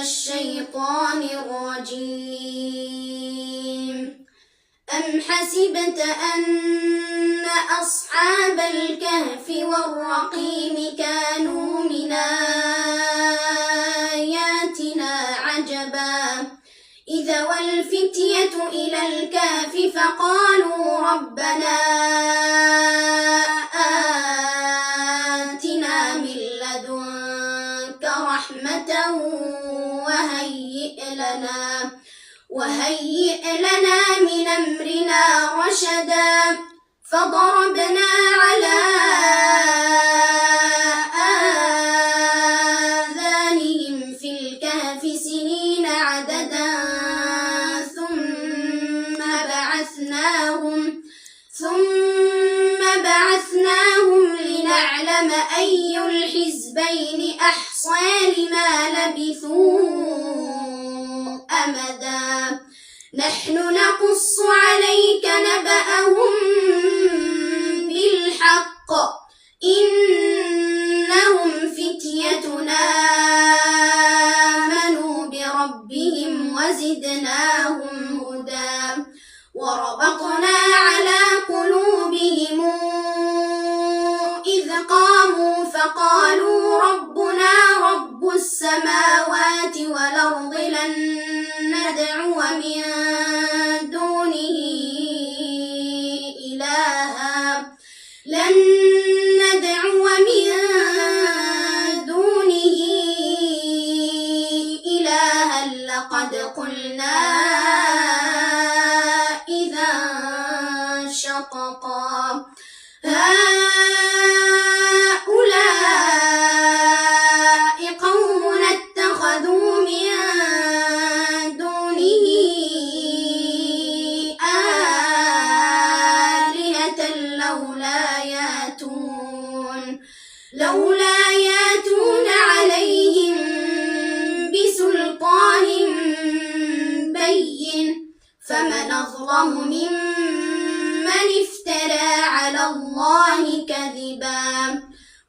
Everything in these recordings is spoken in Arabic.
الشيطان الرجيم. أم حسبت أن أصحاب الكهف والرقيم كانوا من آياتنا عجبا إذ أوى الفتية إلى الكهف فقالوا ربنا آتنا من لدنك رحمة وهيئ لنا من أمرنا رشدا فضربنا على آذانهم في الكهف سنين عددا ثم بعثناهم لنعلم أي الحزبين أحصى لما لبثوا أمدا. نحن نقص عليك نبأهم بالحق إنهم فتية آمنوا بربهم وزدناهم هدى وربطنا على قلوبهم إذ قاموا فقالوا ربنا رب السماوات والأرض لن ندعو من دونه إلها لقد قلنا إذا شططا. هؤلاء قوم اتخذوا من دونه آلهة لولا ياتون عليهم بسلطان بين فمن أظلم ممن افترى على الله كذبا.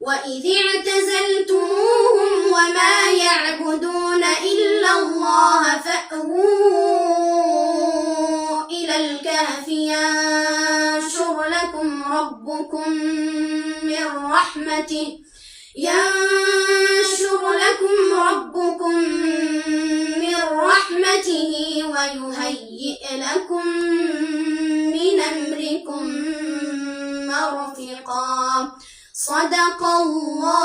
وإذ اعتزلتموهم وما يعبدون إلا الله فأووا إلى الكهف ينشر لكم ربكم من رحمته ويهيئ لكم من أمركم مرفقا. صدق الله.